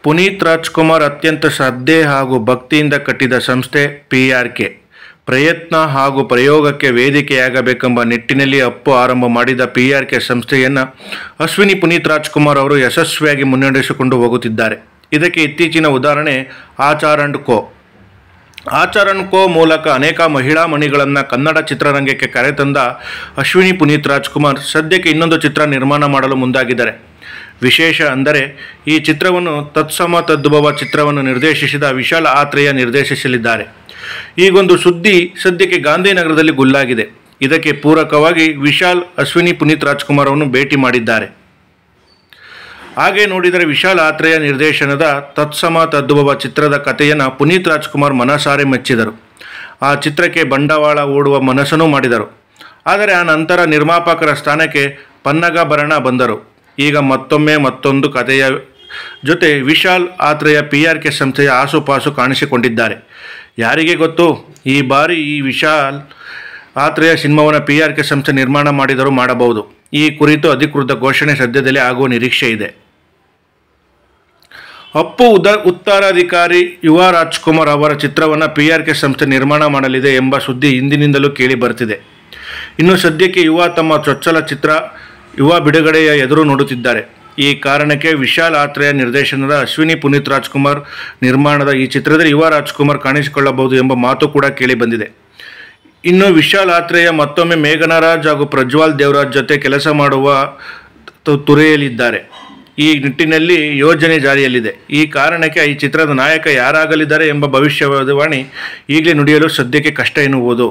ಪುನೀತ್ ರಾಜ್ಕುಮಾರ್ ಅತ್ಯಂತ ಶ್ರದ್ಧೆ ಹಾಗೂ ಭಕ್ತಿಯಿಂದ ಕಟ್ಟಿದ ಸಂಸ್ಥೆ PRK. ಪ್ರಯತ್ನ ಹಾಗೂ ಪ್ರಯೋಗಕ್ಕೆ ವೇದಿಕೆಯಾಗಬೇಕೆಂಬ ನಿಟ್ಟಿನಲ್ಲಿ ಅಪ್ಪು ಆರಂಭ ಮಾಡಿದ PRK ಸಂಸ್ಥೆಯನ್ನು ಅಶ್ವಿನಿ ಪುನೀತ್ ರಾಜ್ಕುಮಾರ್ ಅವರು ಯಶಸ್ವಿಯಾಗಿ ಮುನ್ನಡೆಸಿಕೊಂಡು ಹೋಗುತ್ತಿದ್ದಾರೆ. ಇದಕ್ಕೆ ಇತ್ತೀಚಿನ ಉದಾಹರಣೆ Achar and Co. Achar and Co ಮೂಲಕ ಅನೇಕ ಮಹಿಳಾ ಮಣಿಗಳನ್ನು ಕನ್ನಡ ಚಿತ್ರರಂಗಕ್ಕೆ ಕರೆತಂದ ಅಶ್ವಿನಿ ಪುನೀತ್ ರಾಜ್ಕುಮಾರ್ ಸದ್ಯಕ್ಕೆ ಇನ್ನೊಂದು ಚಿತ್ರ ನಿರ್ಮಾಣ ಮಾಡಲು ಮುಂದಾಗಿದ್ದಾರೆ. ವಿಶೇಷ ಅಂದರೆ ಈ ಚಿತ್ರವನ್ನು ತತ್ಸಮ ತದ್ಭವ ಚಿತ್ರವನ್ನು ನಿರ್ದೇಶಿಸಿದ ವಿಶಾಲ್ ಆತ್ರೇಯ ನಿರ್ದೇಶಿಸಲಿದ್ದಾರೆ. ಈಗೊಂದು ಸುದ್ದಿ ಸದ್ಯಕ್ಕೆ ಗಾಂಧಿನಗರದಲ್ಲಿ ಗುಲ್ಲಾಗಿದೆ. ಇದಕ್ಕೆ ಪೂರಕವಾಗಿ ವಿಶಾಲ್ ಅಶ್ವಿನಿ ಪುನೀತ್ ರಾಜ್ಕುಮಾರ್ ಅವರನ್ನು ಭೇಟಿ ಮಾಡಿದ್ದಾರೆ. ಹಾಗೆ ನೋಡಿದರೆ ವಿಶಾಲ್ ಆತ್ರೇಯ ನಿರ್ದೇಶನದ ತತ್ಸಮ ತದ್ಭವ ಚಿತ್ರದ ಕಥೆಯನ್ನು ಪುನೀತ್ ರಾಜ್ಕುಮಾರ್ ಮನಸಾರೆ ಮೆಚ್ಚಿದರು. ಆ ಚಿತ್ರಕ್ಕೆ ಬಂಡವಾಳ ಹೂಡುವ ಮನಸ್ಸನ್ನು ಮಾಡಿದರು. ಆದರೆ ಆ ನಂತರ ನಿರ್ಮಾಪಕರ ಸ್ಥಾನಕ್ಕೆ ಪನ್ನಗಭರಣ ಬಂದರು. ಈಗ ಮತ್ತೊಂದು ಕಥೆಯ ಜೊತೆ ವಿಶಾಲ್ ಆತ್ರೇಯ PRK ಸಂಸ್ಥೆಯ ಆಸುಪಾಸು ಕಾಣಿಸಿಕೊಂಡಿದ್ದಾರೆ. ಯಾರಿಗೆ ಗೊತ್ತು, ಈ ಬಾರಿ ಈ ವಿಶಾಲ್ ಆತ್ರೇಯ ಸಿನಿಮಾವನ್ನು PRK ಸಂಸ್ಥೆ ನಿರ್ಮಾಣ ಮಾಡಿದರೂ ಮಾಡಬಹುದು. ಈ ಕುರಿತು ಅಧಿಕೃತ ಘೋಷಣೆ ಸದ್ಯದಲ್ಲೇ ಆಗುವ ನಿರೀಕ್ಷೆ ಇದೆ. ಅಪ್ಪು ಉತ್ತರಾಧಿಕಾರಿ ಯುವ ರಾಜ್ಕುಮಾರ್ ಅವರ ಚಿತ್ರವನ್ನು PRK ಸಂಸ್ಥೆ ನಿರ್ಮಾಣ ಮಾಡಲಿದೆ ಎಂಬ ಸುದ್ದಿ ಹಿಂದಿನಿಂದಲೂ ಕೇಳಿ ಬರ್ತಿದೆ. ಇನ್ನು ಸದ್ಯಕ್ಕೆ ಯುವ ತಮ್ಮ ಚೊಚ್ಚಲ ಚಿತ್ರ ಯುವ ಬಿಡುಗಡೆಯ ಎದುರು ನೋಡುತ್ತಿದ್ದಾರೆ. ಈ ಕಾರಣಕ್ಕೆ ವಿಶಾಲ್ ಆತ್ರೇಯ ನಿರ್ದೇಶನದ ಅಶ್ವಿನಿ ಪುನೀತ್ ರಾಜ್ಕುಮಾರ್ ನಿರ್ಮಾಣದ ಈ ಚಿತ್ರದಲ್ಲಿ ಯುವ ರಾಜ್ಕುಮಾರ್ ಕಾಣಿಸಿಕೊಳ್ಳಬಹುದು ಎಂಬ ಮಾತು ಕೂಡ ಕೇಳಿ ಬಂದಿದೆ. ಇನ್ನು ವಿಶಾಲ್ ಆತ್ರೇಯ ಮತ್ತೊಮ್ಮೆ ಮೇಘನಾ ರಾಜ್ ಹಾಗೂ ಪ್ರಜ್ವಲ್ ದೇವರಾಜ್ ಜೊತೆ ಕೆಲಸ ಮಾಡುವ ತುರೆಯಲಿದ್ದಾರೆ. ಈ ನಿಟ್ಟಿನಲ್ಲಿ ಯೋಜನೆ ಜಾರಿಯಲ್ಲಿದೆ. ಈ ಕಾರಣಕ್ಕೆ ಈ ಚಿತ್ರದ ನಾಯಕ ಯಾರಾಗಲಿದ್ದಾರೆ ಎಂಬ ಭವಿಷ್ಯವಾಣಿ ಈಗಲೇ ನುಡಿಯಲು ಸದ್ಯಕ್ಕೆ ಕಷ್ಟ ಎನ್ನುವುದು.